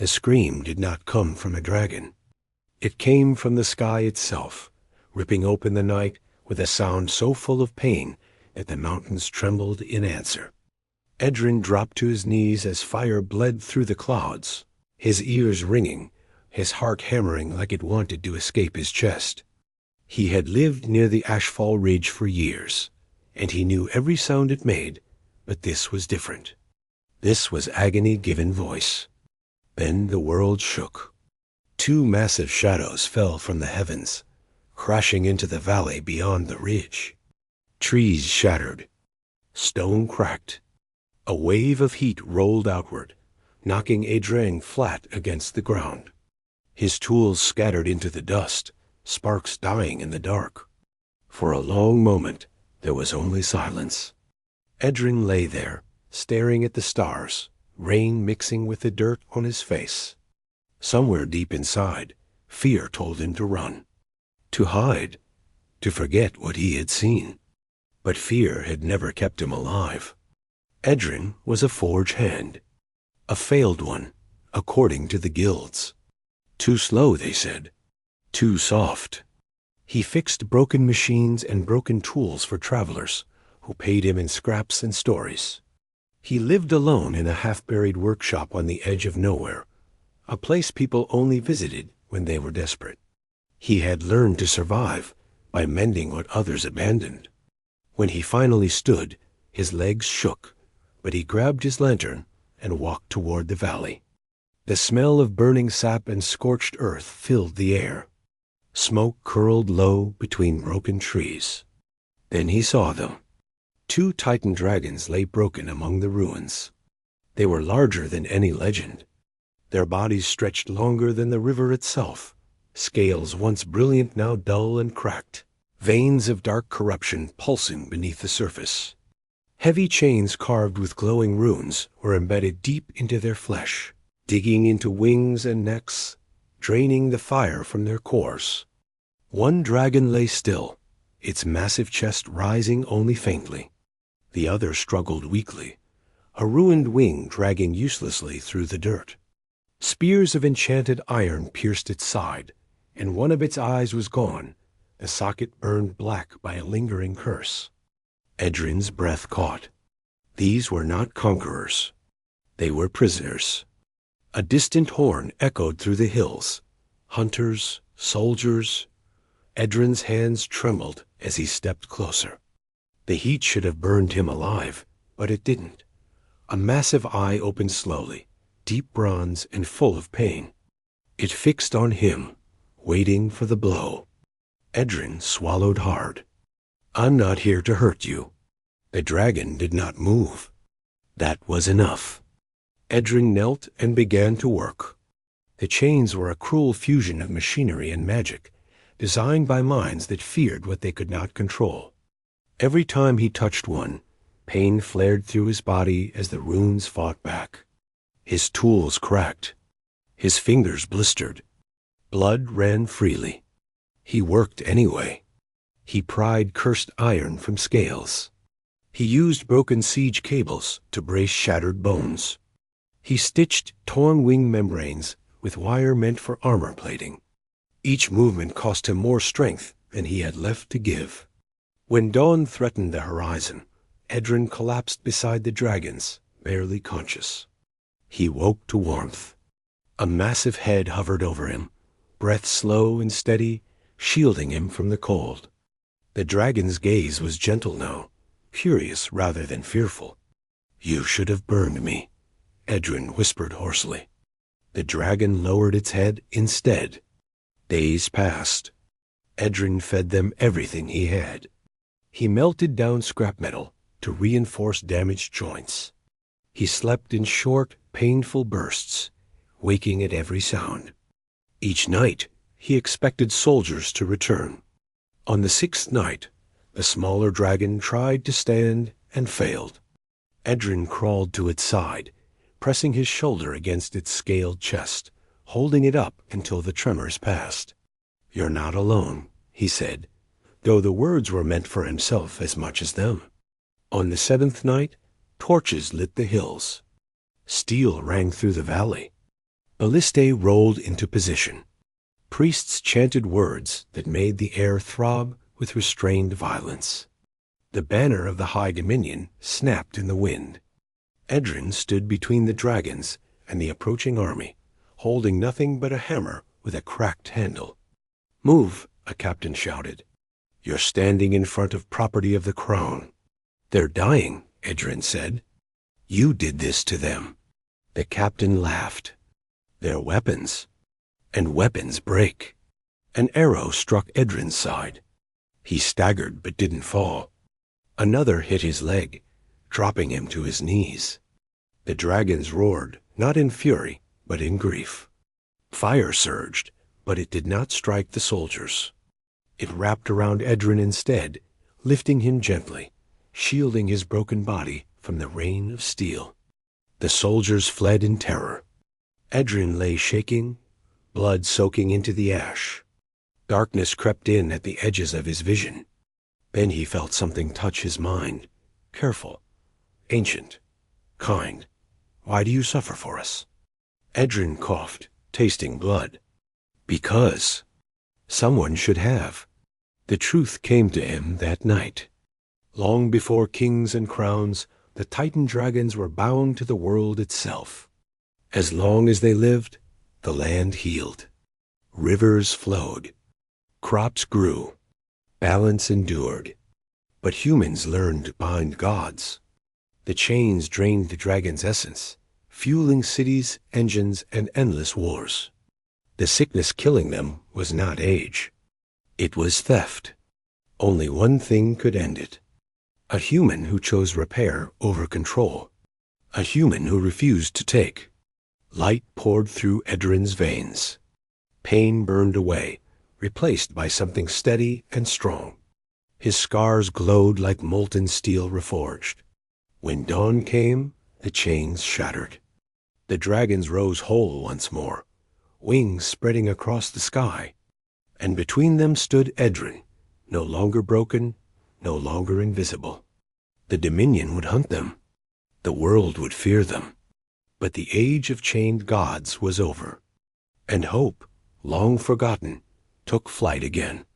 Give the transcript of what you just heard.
The scream did not come from a dragon. It came from the sky itself, ripping open the night with a sound so full of pain that the mountains trembled in answer. Edrin dropped to his knees as fire bled through the clouds, his ears ringing, his heart hammering like it wanted to escape his chest. He had lived near the Ashfall Ridge for years, and he knew every sound it made, but this was different. This was agony given voice. Then the world shook. Two massive shadows fell from the heavens, crashing into the valley beyond the ridge. Trees shattered. Stone cracked. A wave of heat rolled outward, knocking Edrin flat against the ground. His tools scattered into the dust, sparks dying in the dark. For a long moment, there was only silence. Edrin lay there, staring at the stars, rain mixing with the dirt on his face. Somewhere deep inside, fear told him to run, to hide, to forget what he had seen. But fear had never kept him alive. Edrin was a forge hand, a failed one, according to the guilds. Too slow, they said. Too soft. He fixed broken machines and broken tools for travelers who paid him in scraps and stories. He lived alone in a half-buried workshop on the edge of nowhere, a place people only visited when they were desperate. He had learned to survive by mending what others abandoned. When he finally stood, his legs shook, but he grabbed his lantern and walked toward the valley. The smell of burning sap and scorched earth filled the air. Smoke curled low between broken trees. Then he saw them. Two Titan dragons lay broken among the ruins. They were larger than any legend. Their bodies stretched longer than the river itself, scales once brilliant now dull and cracked, veins of dark corruption pulsing beneath the surface. Heavy chains carved with glowing runes were embedded deep into their flesh, digging into wings and necks, draining the fire from their cores. One dragon lay still, its massive chest rising only faintly. The other struggled weakly, a ruined wing dragging uselessly through the dirt. Spears of enchanted iron pierced its side, and one of its eyes was gone, the socket burned black by a lingering curse. Edrin's breath caught. These were not conquerors. They were prisoners. A distant horn echoed through the hills. Hunters, soldiers. Edrin's hands trembled as he stepped closer. The heat should have burned him alive, but it didn't. A massive eye opened slowly, deep bronze and full of pain. It fixed on him, waiting for the blow. Edrin swallowed hard. "I'm not here to hurt you." The dragon did not move. That was enough. Edrin knelt and began to work. The chains were a cruel fusion of machinery and magic, designed by minds that feared what they could not control. Every time he touched one, pain flared through his body as the runes fought back. His tools cracked. His fingers blistered. Blood ran freely. He worked anyway. He pried cursed iron from scales. He used broken siege cables to brace shattered bones. He stitched torn wing membranes with wire meant for armor plating. Each movement cost him more strength than he had left to give. When dawn threatened the horizon, Edrin collapsed beside the dragons, barely conscious. He woke to warmth. A massive head hovered over him, breath slow and steady, shielding him from the cold. The dragon's gaze was gentle now, curious rather than fearful. "You should have burned me," Edrin whispered hoarsely. The dragon lowered its head instead. Days passed. Edrin fed them everything he had. He melted down scrap metal to reinforce damaged joints. He slept in short, painful bursts, waking at every sound. Each night, he expected soldiers to return. On the sixth night, the smaller dragon tried to stand and failed. Edrin crawled to its side, pressing his shoulder against its scaled chest, holding it up until the tremors passed. "You're not alone," he said, though the words were meant for himself as much as them. On the seventh night, torches lit the hills. Steel rang through the valley. Balliste rolled into position. Priests chanted words that made the air throb with restrained violence. The banner of the High Dominion snapped in the wind. Edrin stood between the dragons and the approaching army, holding nothing but a hammer with a cracked handle. "Move," a captain shouted. "You're standing in front of property of the crown." "They're dying," Edrin said. "You did this to them." The captain laughed. "They're weapons, and weapons break." An arrow struck Edrin's side. He staggered but didn't fall. Another hit his leg, dropping him to his knees. The dragons roared, not in fury, but in grief. Fire surged, but it did not strike the soldiers. It wrapped around Edrin instead, lifting him gently, shielding his broken body from the rain of steel. The soldiers fled in terror. Edrin lay shaking, blood soaking into the ash. Darkness crept in at the edges of his vision. Then he felt something touch his mind, careful, ancient, kind. "Why do you suffer for us?" Edrin coughed, tasting blood. "Because someone should have." The truth came to him that night. Long before kings and crowns, the Titan dragons were bound to the world itself. As long as they lived, the land healed. Rivers flowed. Crops grew. Balance endured. But humans learned to bind gods. The chains drained the dragon's essence, fueling cities, engines, and endless wars. The sickness killing them was not age. It was theft. Only one thing could end it. A human who chose repair over control. A human who refused to take. Light poured through Edrin's veins. Pain burned away, replaced by something steady and strong. His scars glowed like molten steel reforged. When dawn came, the chains shattered. The dragons rose whole once more, wings spreading across the sky. And between them stood Edrin, no longer broken, no longer invisible. The Dominion would hunt them. The world would fear them. But the age of chained gods was over. And hope, long forgotten, took flight again.